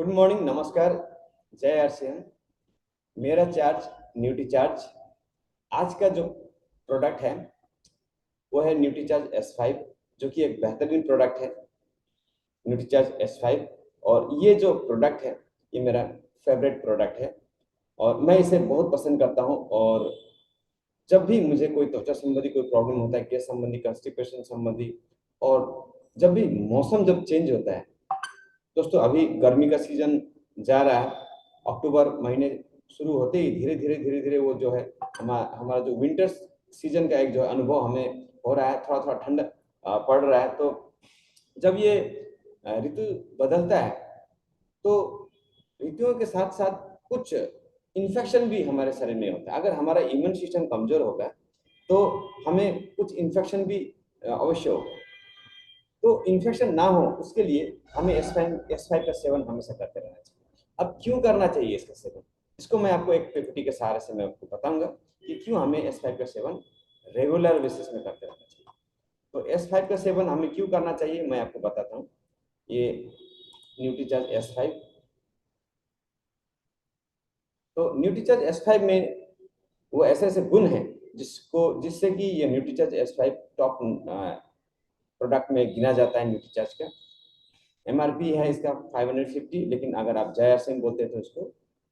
Good morning, नमस्कार, जय RCM. मेरा चार्ज न्यूट्री चार्ज। आज का जो प्रोडक्ट है वो है न्यूट्री चार्ज S5, जो कि एक बेहतरीन प्रोडक्ट है। न्यूट्री चार्ज S5, और ये जो प्रोडक्ट है ये मेरा फेवरेट प्रोडक्ट है और मैं इसे बहुत पसंद करता हूँ। और जब भी मुझे कोई त्वचा संबंधी कोई प्रॉब्लम होता है, गैस संबंधी, कॉन्स्टिपेशन संबंधी, और जब भी मौसम जब चेंज होता है दोस्तों, अभी गर्मी का सीजन जा रहा है। अक्टूबर महीने शुरू होते ही धीरे धीरे वो जो है हमारा जो विंटर सीजन का एक जो अनुभव हमें हो रहा है, थोड़ा थोड़ा ठंड पड़ रहा है। तो जब ये ऋतु बदलता है तो ऋतुओं के साथ साथ कुछ इन्फेक्शन भी हमारे शरीर में होता है। अगर हमारा इम्यून सिस्टम कमजोर होगा तो हमें कुछ इन्फेक्शन भी अवश्य होगा। तो इन्फेक्शन ना हो उसके लिए हमें S5 का सेवन हमेशा करते रहना चाहिए। अब क्यों करना चाहिए इसका सेवन, इसको मैं आपको एक पीपीटी के सहारे से मैं आपको बताऊंगा कि क्यों हमें S5 का सेवन रेगुलर बेसिस में करते रहना चाहिए। तो S5 का सेवन हमें क्यों करना चाहिए मैं आपको बताता हूँ। ये न्यूट्रीचार्ज S5, तो न्यूट्रीचार्ज S5 में वो ऐसे ऐसे गुण हैं जिससे कि ये न्यूट्रीचार्ज S5 टॉप प्रोडक्ट में गिना जाता है। न्यूट्रीचार्ज का MRP है इसका 550, लेकिन अगर आप जया सिंह बोलते हैं तो इसको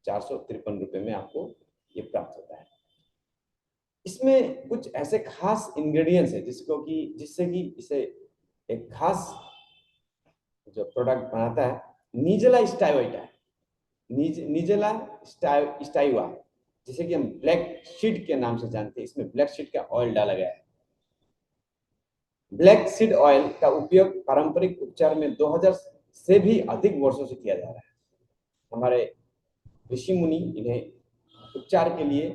453 रुपए में आपको ये प्राप्त होता है। इसमें कुछ ऐसे खास इंग्रेडिएंट्स है जिससे कि इसे एक खास जो प्रोडक्ट बनाता है, निजेला स्टाइवाइटा है। निजेला स्टाइवा, जिसे कि हम ब्लैक सीड के नाम से जानते हैं। इसमें ब्लैक सीड का ऑयल डाला गया है। ब्लैक सीड ऑयल का उपयोग पारंपरिक उपचार में 2000 से भी अधिक वर्षों से किया जा रहा है। हमारे ऋषि मुनि इन्हें उपचार के लिए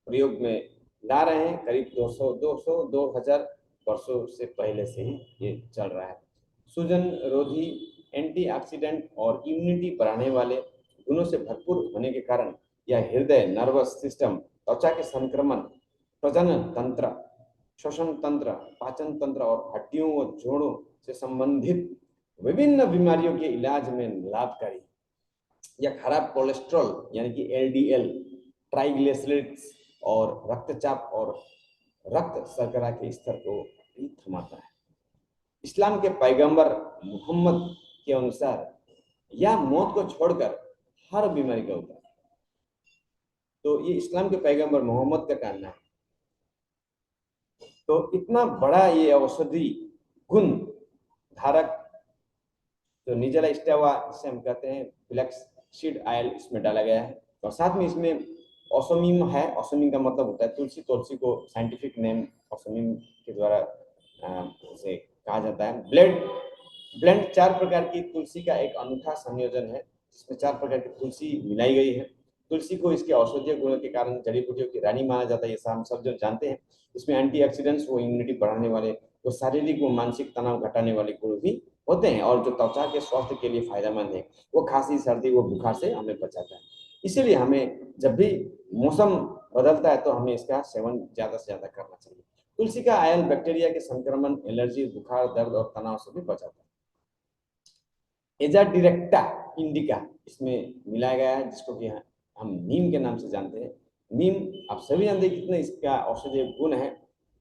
प्रयोग में ला रहे हैं। करीब 2000 वर्षों से पहले से ही ये चल रहा है। सूजन रोधी, एंटीऑक्सीडेंट और इम्यूनिटी बढ़ाने वाले गुणों से भरपूर होने के कारण यह हृदय, नर्वस सिस्टम, त्वचा के संक्रमण, प्रजनन तंत्र, श्वसन तंत्र, पाचन तंत्र और हड्डियों व जोड़ों से संबंधित विभिन्न बीमारियों के इलाज में लाभकारी। यह खराब कोलेस्ट्रॉल यानी कि LDL, ट्राइग्लिसराइड्स और रक्तचाप और रक्त शर्करा के स्तर को भी थमाता है। इस्लाम के पैगंबर मोहम्मद के अनुसार यह मौत को छोड़कर हर बीमारी का उपाय। तो ये इस्लाम के पैगंबर मोहम्मद का कहना है। तो इतना बड़ा ये औषधि गुण धारक जो निजेला स्टाइवा, जिसे हम कहते हैं ब्लैक सीड ऑयल, इसमें डाला गया है। और साथ में इसमें ओसोमिम है। ओसोमिम का मतलब होता है तुलसी। तुलसी को साइंटिफिक नेम ओसोमिम के द्वारा उसे कहा जाता है। ब्लेंड 4 प्रकार की तुलसी का एक अनूठा संयोजन है, जिसमें 4 प्रकार की तुलसी मिलाई गई है। तुलसी को इसके औषधीय गुणों के कारण जड़ी बूटियों की रानी माना जाता है। ये हम सब जो जानते हैं। इसमें एंटीऑक्सीडेंट्स, वो इम्यूनिटी बढ़ाने वाले, वो शारीरिक व मानसिक तनाव घटाने वाले गुण भी होते हैं। और जो त्वचा के स्वास्थ्य के लिए फायदेमंद है, वो खांसी, सर्दी, वो बुखार से हमें बचाता है। इसीलिए हमें जब भी मौसम बदलता है तो हमें इसका सेवन ज्यादा से ज्यादा करना चाहिए। तुलसी का आयल बैक्टीरिया के संक्रमण, एलर्जी, बुखार, दर्द और तनाव से भी बचाता है। एजाडिरेक्टा इंडिका इसमें मिलाया गया है, जिसको कि हम नीम के नाम से जानते हैं। नीम आप सभी जानते हैं कितना इसका औषधीय गुण है।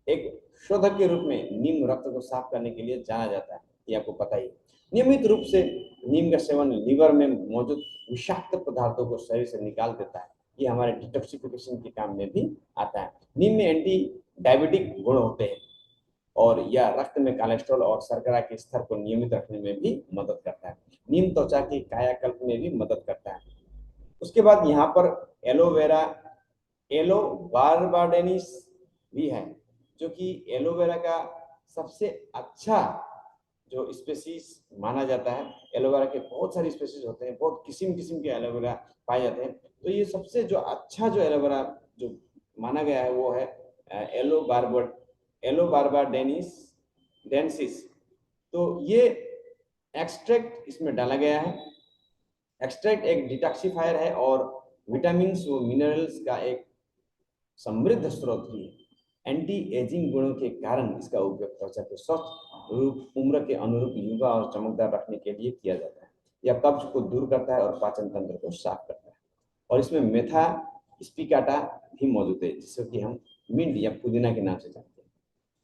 एक शोधक के रूप में नीम रक्त को साफ करने के लिए जाना जाता है, ये आपको पता ही। नियमित रूप से नीम का सेवन लीवर में मौजूद विषाक्त पदार्थों को शरीर से निकाल देता है। ये हमारे डिटॉक्सिफिकेशन के काम में भी आता है। नीम में एंटी डायबिटिक गुण होते हैं और यह रक्त में कोलेस्ट्रॉल और शर्करा के स्तर को नियमित रखने में भी मदद करता है। नीम त्वचा की कायाकल्प में भी मदद करता है। उसके बाद यहाँ पर एलोवेरा, एलो बार्बाडेनिस भी है, जो कि एलोवेरा का सबसे अच्छा जो स्पेसीज माना जाता है। एलोवेरा के बहुत सारे स्पेसीज होते हैं, बहुत किस्म किस्म के एलोवेरा पाए जाते हैं। तो ये सबसे जो अच्छा जो एलोवेरा जो माना गया है वो है एलो बार्बाडेंसिस। तो ये एक्सट्रैक्ट इसमें डाला गया है। एक्सट्रैक्ट एक डिटॉक्सिफायर है और विटामिन व मिनरल्स का एक समृद्ध स्रोत भी है। एंटी एजिंग गुणों के कारण इसका उपयोग त्वचा के स्वस्थ रूप, उम्र के अनुरूप युवा और चमकदार रखने के लिए किया जाता है। यह कब्ज को दूर करता है और पाचन तंत्र को साफ करता है। और इसमें मेथा स्पिकाटा भी मौजूद है, जिसको कि हम मिंट या पुदीना के नाम से जानते हैं।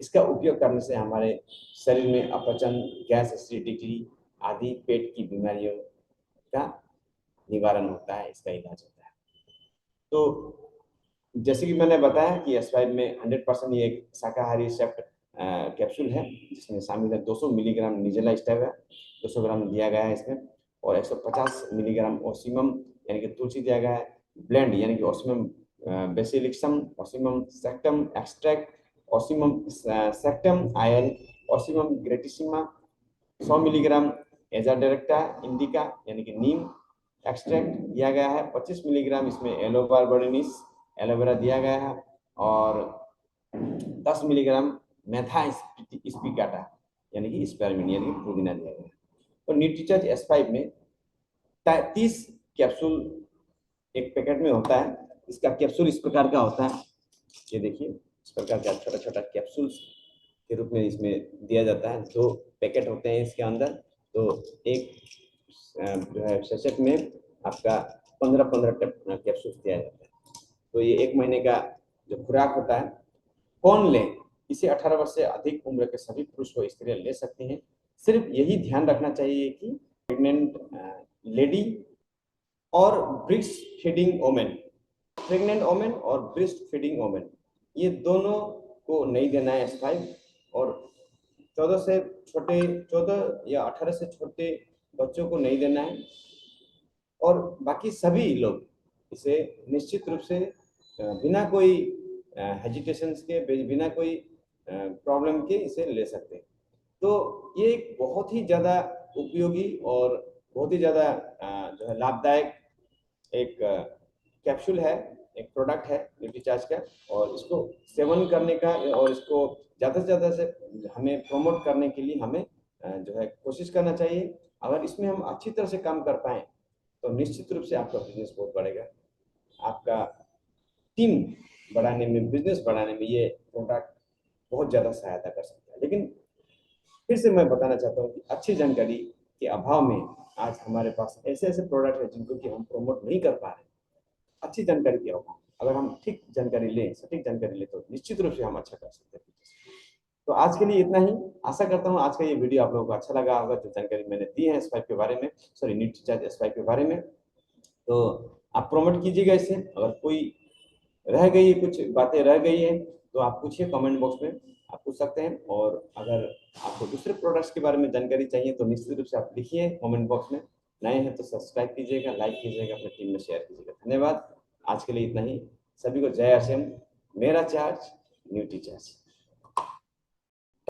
इसका उपयोग करने से हमारे शरीर में अपचन, गैस, एसिडिटी आदि पेट की बीमारियों का निवारण होता है, इसका इलाज होता है। तो जैसे कि मैंने बताया कि S5 में 100% ये एक शाकाहारी सेप्ट कैप्सूल है, जिसमें शामिल है 200 मिलीग्राम निजेला स्टेविया, 200 ग्राम दिया गया है इसमें, और 150 मिलीग्राम ओसिमम यानी कि तुलसी दिया गया है, ब्लेंड यानी कि ocimum basilicum, ocimum sanctum extract, ocimum sanctum oil, ocimum gratissimum, 100 milligram azadirachta indica यानी कि नीम एक्सट्रैक्ट दिया गया है, 25 मिलीग्राम इसमें एलोबार्बेरिस एलोवेरा दिया गया है, और 10 मिलीग्राम मेथा स्पिकाटा यानी कि स्पेरमिन यानी कि पुदीना दिया गया है। तो न्यूट्रीचार्ज S5 में 30 कैप्सूल एक पैकेट में होता है। इसका कैप्सूल इस प्रकार का होता है, ये देखिए इस प्रकार का छोटा छोटा कैप्सूल्स के रूप में इसमें दिया जाता है। 2 पैकेट होते हैं इसके अंदर। तो एक जो है सेशेट में आपका 15-15 कैप्सूल दिया जाता है। तो ये 1 महीने का जो खुराक होता है। कौन लें? इसे 18 वर्ष से अधिक उम्र के सभी पुरुष व स्त्रियां ले सकती हैं। सिर्फ यही ध्यान रखना चाहिए कि प्रेग्नेंट लेडी और breast feeding women, pregnant women और ब्रेस्ट फीडिंग वोमेन, ये दोनों को नहीं देना है S5। और 14 या 18 से छोटे बच्चों को नहीं देना है। और बाकी सभी लोग इसे निश्चित रूप से बिना कोई हेजिटेशन के, बिना कोई प्रॉब्लम के इसे ले सकते हैं। तो ये एक बहुत ही ज़्यादा उपयोगी और बहुत ही ज़्यादा जो है लाभदायक एक कैप्सूल है, एक प्रोडक्ट है न्यूट्रीचार्ज का। और इसको सेवन करने का और इसको ज़्यादा से ज़्यादा से हमें प्रमोट करने के लिए हमें जो है कोशिश करना चाहिए। अगर इसमें हम अच्छी तरह से काम कर पाएँ तो निश्चित रूप से आपका बिजनेस बहुत बढ़ेगा। आपका टीम बढ़ाने में, बिजनेस बढ़ाने में ये प्रोडक्ट बहुत ज़्यादा सहायता कर सकता है। लेकिन फिर से मैं बताना चाहता हूँ कि अच्छी जानकारी के अभाव में आज हमारे पास ऐसे ऐसे प्रोडक्ट हैं जिनको कि हम प्रमोट नहीं कर पा रहे। अच्छी जानकारी के अभाव, अगर हम ठीक जानकारी लें, सटीक जानकारी लें, तो निश्चित रूप से हम अच्छा कर सकते हैं। तो आज के लिए इतना ही। आशा करता हूँ आज का ये वीडियो आप लोगों को अच्छा लगा होगा, जो जानकारी मैंने दी है S5 के बारे में, सॉरी न्यूट्रीचार्ज S5 के बारे में। तो आप प्रमोट कीजिएगा इसे। अगर कोई रह गई, कुछ बातें रह गई हैं तो आप पूछिए कमेंट बॉक्स में, आप पूछ सकते हैं। और अगर आपको दूसरे प्रोडक्ट्स के बारे में जानकारी चाहिए तो निश्चित रूप से आप लिखिए कमेंट बॉक्स में। नए हैं तो सब्सक्राइब कीजिएगा, लाइक कीजिएगा, अपनी टीम में शेयर कीजिएगा। धन्यवाद। आज के लिए इतना ही। सभी को जय आर सी एम। मेरा चार्ज न्यूट्रीचार्ज।